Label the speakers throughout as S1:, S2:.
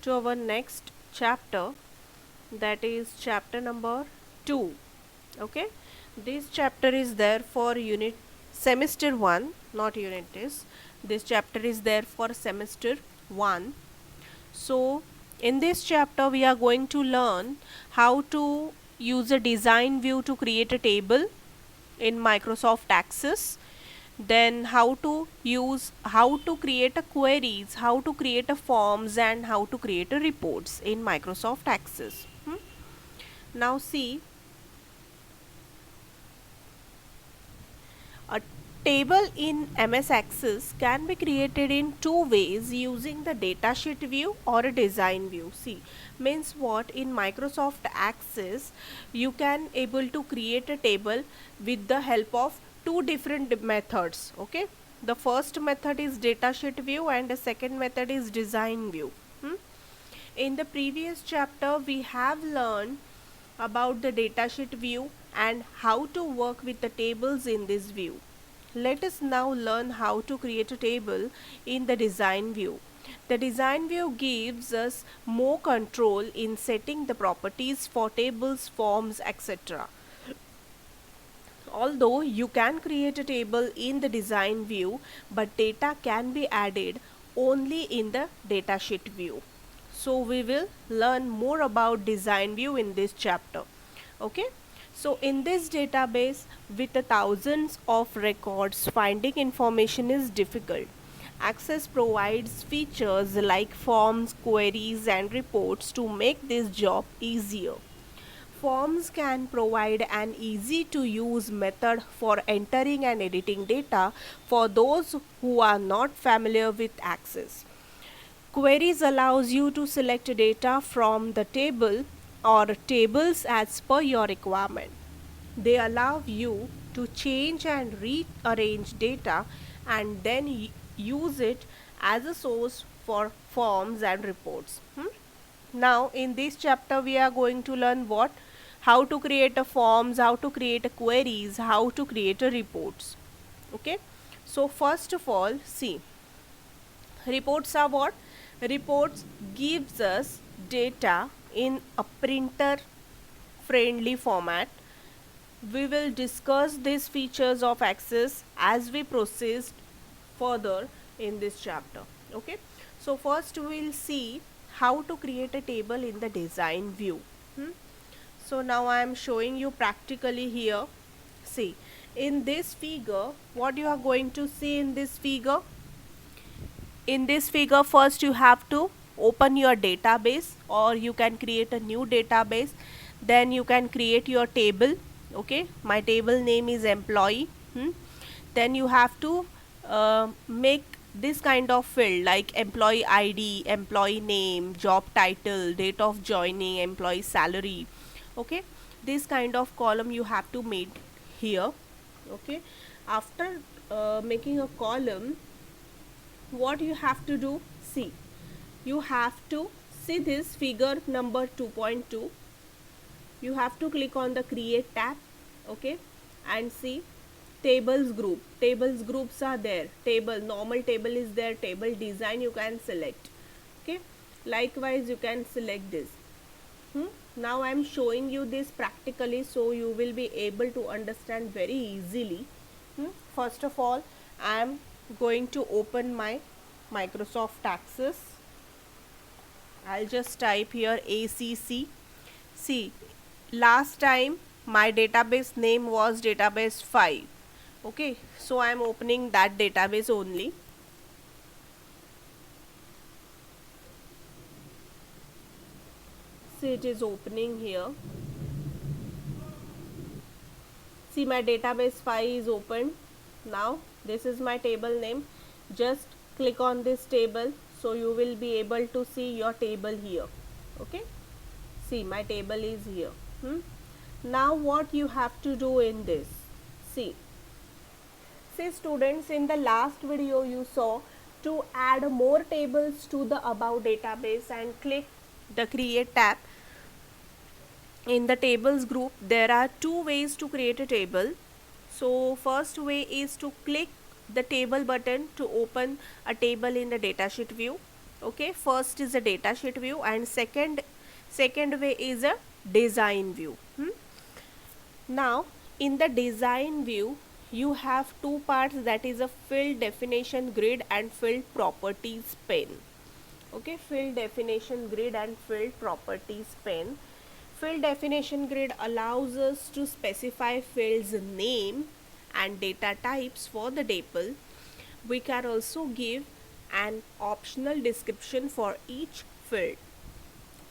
S1: to our next chapter, that is chapter number 2. Okay, this chapter is there for unit semester 1, not unit test. This chapter is there for semester 1. So in this chapter we are going to learn how to use a design view to create a table in Microsoft Access, then how to create a queries, how to create a forms, and how to create a reports in Microsoft Access. Now see, a table in MS Access can be created in two ways using the datasheet view or a design view. See, means what, in Microsoft Access you can able to create a table with the help of two different methods. Okay, the first method is datasheet view and the second method is design view. In the previous chapter we have learned about the datasheet view and how to work with the tables in this view. Let us now learn how to create a table in the design view. The design view gives us more control in setting the properties for tables, forms, etc. Although you can create a table in the design view, but data can be added only in the datasheet view. So we will learn more about design view in this chapter. Okay, so in this database with the thousands of records, finding information is difficult. Access provides features like forms, queries, and reports to make this job easier. Forms can provide an easy to use method for entering and editing data for those who are not familiar with Access. Queries allows you to select data from the table or tables as per your requirement. They allow you to change and rearrange data and then use it as a source for forms and reports. Now in this chapter we are going to learn what, how to create a forms, how to create a queries, how to create a reports. Okay, so first of all, see, reports are what? Reports gives us data in a printer friendly format. We will discuss these features of Access as we proceed further in this chapter. Okay, so first we will see how to create a table in the design view. So now I am showing you practically here. See, in this figure, what you are going to see in this figure? In this figure, first you have to open your database, or you can create a new database. Then you can create your table. Okay, my table name is employee. Then you have to make this kind of field like employee ID, employee name, job title, date of joining, employee salary. Okay, this kind of column you have to make here. Okay, after making a column, what you have to do, see, you have to see this figure number 2.2. you have to click on the create tab. Okay, and see tables group. Tables groups are there. Table, normal table is there. Table design you can select. Okay, likewise you can select this. Now I am showing you this practically, so you will be able to understand very easily. First of all, I am going to open my Microsoft Access. I'll just type here ACC. See, last time my database name was database 5. Okay, so I am opening that database only. See, it is opening here. See, my database 5 is open. Now this is my table name. Just click on this table, so you will be able to see your table here. Okay, see, my table is here. Now what you have to do in this, see students, in the last video you saw to add more tables to the above database and click the create tab. In the tables group there are two ways to create a table. So first way is to click the table button to open a table in the datasheet view. Okay, first is a data sheet view and second way is a design view. Now in the design view you have two parts, that is a field definition grid and field properties pane. Okay, field definition grid and field properties pane. Field definition grid allows us to specify fields name and data types for the table. We can also give an optional description for each field.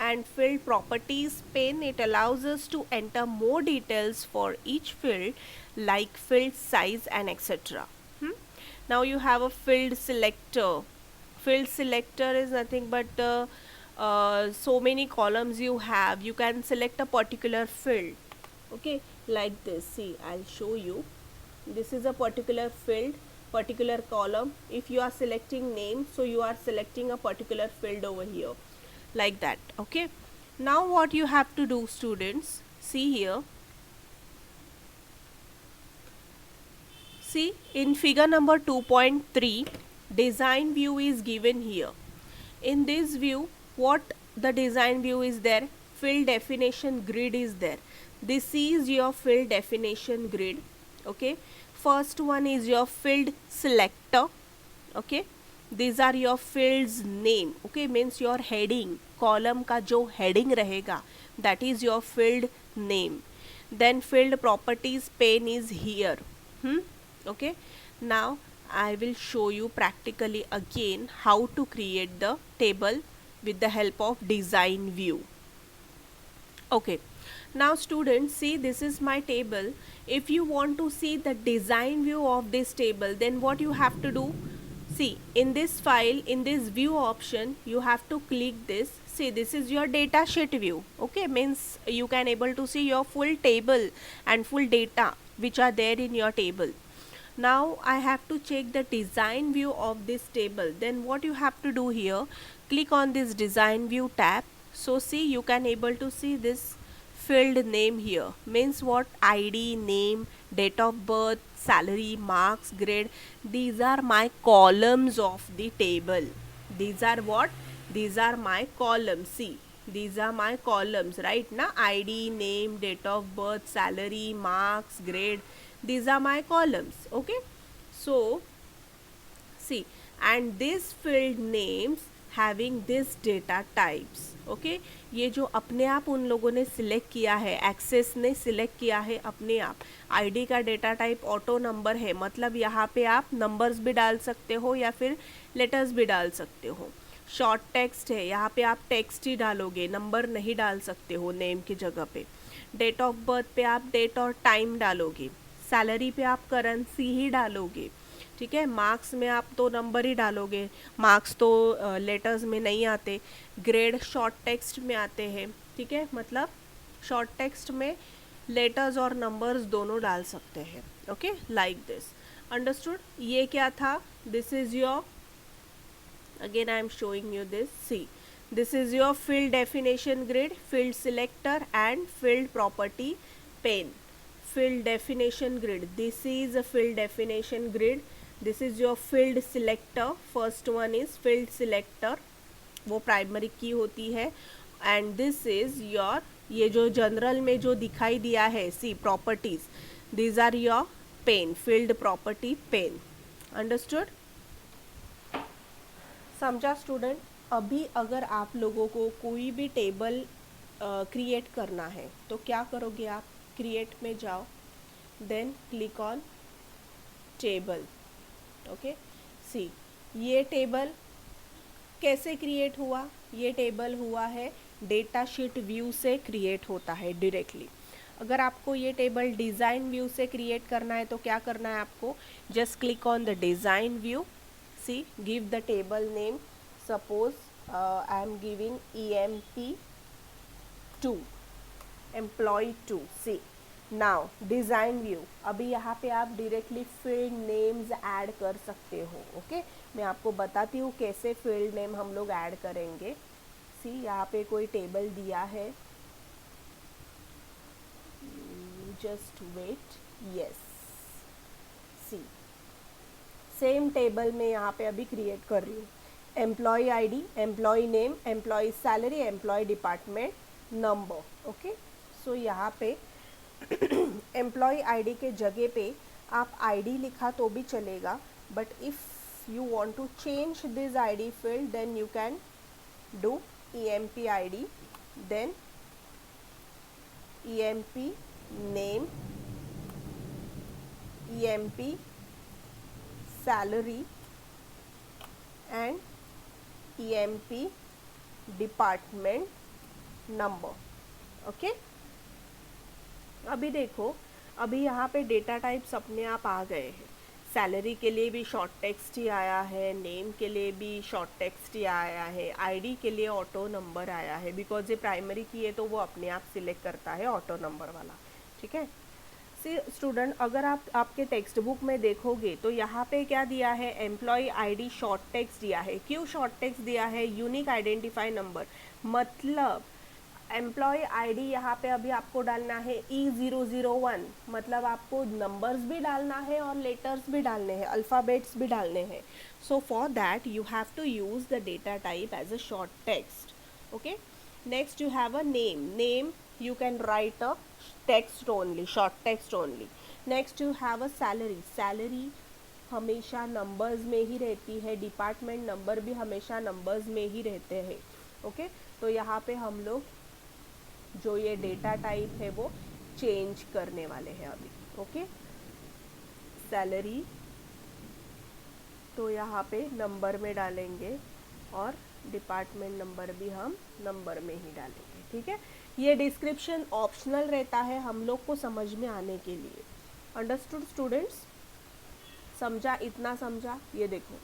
S1: And field properties pane, it allows us to enter more details for each field like field size and etc. Now you have a field selector. Field selector is nothing but so many columns you have, you can select a particular field. Okay, like this, see, I'll show you. This is a particular field, particular column. If you are selecting name, so you are selecting a particular field over here, like that. Okay, now what you have to do, students, see here. See, in figure number 2.3, design view is given here. In this view, what the design view is there? Field definition grid is there. This is your field definition grid. Okay, first one is your field selector. Okay, these are your fields name. Okay, means your heading, column का जो heading रहेगा, that is your field name. Then field properties pane is here. Okay, now I will show you practically again how to create the table with the help of design view. Okay, now students, see, this is my table. If you want to see the design view of this table, then what you have to do? See, in this file, in this view option, you have to click this. See, this is your data sheet view. Okay, means you can able to see your full table and full data which are there in your table. Now I have to check the design view of this table. Then what you have to do here, click on this design view tab. So see, you can able to see this field name here, means what? ID, name, date of birth, salary, marks, grade. These are my columns of the table. These are what? These are my columns. See, these are my columns, right? Na ID, name, date of birth, salary, marks, grade. These are my columns. Okay, so see, and this field names having this data types. Okay, ये जो अपने आप उन लोगों ने select किया है, access ने सिलेक्ट किया है अपने आप. आईडी का डेटा टाइप ऑटो नंबर है, मतलब यहाँ पे आप नंबर्स भी डाल सकते हो या फिर लेटर्स भी डाल सकते हो. शॉर्ट टेक्स्ट है, यहाँ पे आप टेक्स्ट ही डालोगे, नंबर नहीं डाल सकते हो नेम की जगह पे. डेट ऑफ बर्थ पे आप डेट और टाइम डालोगे. सैलरी पे आप करेंसी ही डालोगे. ठीक है, मार्क्स में आप तो नंबर ही डालोगे, मार्क्स तो लेटर्स में नहीं आते. ग्रेड शॉर्ट टेक्स्ट में आते हैं. ठीक है, मतलब शॉर्ट टेक्स्ट में लेटर्स और नंबर्स दोनों डाल सकते हैं. Okay, like this. अंडरस्टूड? ये क्या था? This is your, again I am showing you this. See, this is your field definition grid, field selector and field property pane. Field definition grid, this is a field definition grid. This is your field selector. First one is field selector, वो primary की होती है. And this is your, ये जो general में जो दिखाई दिया है, see, properties, these are your pen, field property pen. Understood? समझा स्टूडेंट? अभी अगर आप लोगों को कोई भी टेबल क्रिएट करना है तो क्या करोगे आप? क्रिएट में जाओ, then click on table. Okay, see, ये टेबल कैसे क्रिएट हुआ? ये टेबल हुआ है डेटा शीट व्यू से क्रिएट होता है डायरेक्टली. अगर आपको ये टेबल डिज़ाइन व्यू से क्रिएट करना है तो क्या करना है आपको? Just click on the design view. See, give the table name. Suppose I am giving EMP2, employ 2. See, now design view. अभी यहाँ पे आप डायरेक्टली फील्ड नेम्स ऐड कर सकते हो. ओके, मैं आपको बताती हूँ कैसे फील्ड नेम हम लोग ऐड करेंगे. सी, यहाँ पे कोई टेबल दिया है, just wait. Yes, see, same table में यहाँ पे अभी क्रिएट कर रही हूँ. Employ ID, employ name, employ salary, employ department number. Okay, so यहाँ पे एम्प्लॉय आईडी के जगह पे आप आईडी लिखा तो भी चलेगा, but if you want to change this ID field then you can do EMP ID, then EMP name, EMP salary and EMP department number. Okay, अभी देखो, अभी यहाँ पे डेटा टाइप्स अपने आप आ गए हैं. सैलरी के लिए भी शॉर्ट टेक्स्ट ही आया है, नेम के लिए भी शॉर्ट टेक्स्ट ही आया है, आईडी के लिए ऑटो नंबर आया है, बिकॉज ये प्राइमरी की है तो वो अपने आप सिलेक्ट करता है ऑटो नंबर वाला. ठीक है. सी स्टूडेंट, अगर आप आपके टेक्स्ट बुक में देखोगे तो यहाँ पे क्या दिया है, एम्प्लॉय आईडी शॉर्ट टेक्स्ट दिया है. क्यों शॉर्ट टेक्स्ट दिया है? यूनिक आइडेंटिफाई नंबर, मतलब एम्प्लॉय आईडी यहाँ पे अभी आपको डालना है E001, मतलब आपको नंबर्स भी डालना है और लेटर्स भी डालने हैं, अल्फ़ाबेट्स भी डालने हैं. So for that you have to use the data type as a short text. Okay, next you have a name. Name you can write a text only, short text only. Next you have a salary. Salary हमेशा numbers में ही रहती है, department number भी हमेशा numbers में ही रहते हैं. Okay, तो यहाँ पे हम लोग जो ये डेटा टाइप है वो चेंज करने वाले हैं अभी. ओके, सैलरी तो यहाँ पे नंबर में डालेंगे और डिपार्टमेंट नंबर भी हम नंबर में ही डालेंगे. ठीक है, ये डिस्क्रिप्शन ऑप्शनल रहता है हम लोग को समझ में आने के लिए. Understood students? समझा? इतना समझा? ये देखो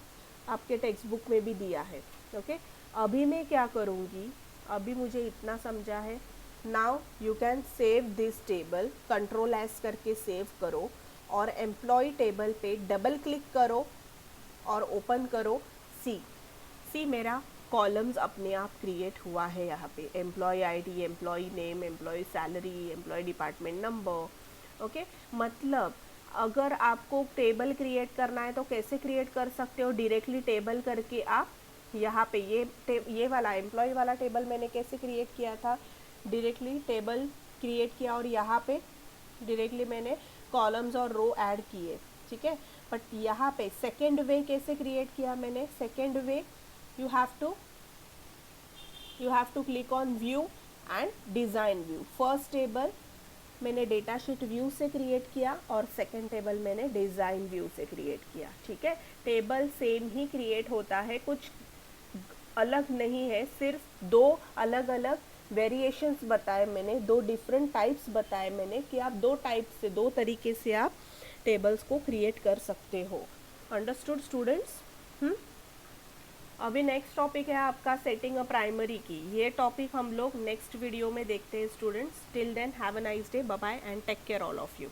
S1: आपके टेक्स्ट बुक में भी दिया है. ओके, अभी मैं क्या करूँगी, अभी मुझे इतना समझा है. Now you can save this table, control S करके सेव करो और एम्प्लॉय टेबल पे डबल क्लिक करो और ओपन करो. सी मेरा कॉलम्स अपने आप क्रिएट हुआ है यहाँ पे. Employee ID, employ name, employ salary, employ department number. Okay, मतलब अगर आपको टेबल क्रिएट करना है तो कैसे क्रिएट कर सकते हो? डायरेक्टली टेबल करके आप यहाँ पे ये वाला एम्प्लॉय वाला टेबल मैंने कैसे क्रिएट किया था, डायरेक्टली टेबल क्रिएट किया और यहाँ पे डायरेक्टली मैंने कॉलम्स और रो ऐड किए. ठीक है, बट यहाँ पे सेकेंड वे कैसे क्रिएट किया मैंने? Second way you have to click on view and design view. First table मैंने डेटा शीट व्यू से क्रिएट किया और सेकंड टेबल मैंने डिज़ाइन व्यू से क्रिएट किया. ठीक है, टेबल सेम ही क्रिएट होता है, कुछ अलग नहीं है, सिर्फ दो अलग अलग वेरिएशंस बताए मैंने, दो डिफरेंट टाइप्स बताए मैंने कि आप दो टाइप से, दो तरीके से आप टेबल्स को क्रिएट कर सकते हो. Understood students? अभी नेक्स्ट टॉपिक है आपका सेटिंग अ प्राइमरी की. ये टॉपिक हम लोग नेक्स्ट वीडियो में देखते हैं students. Till then have a nice day, bye bye and take care all of you.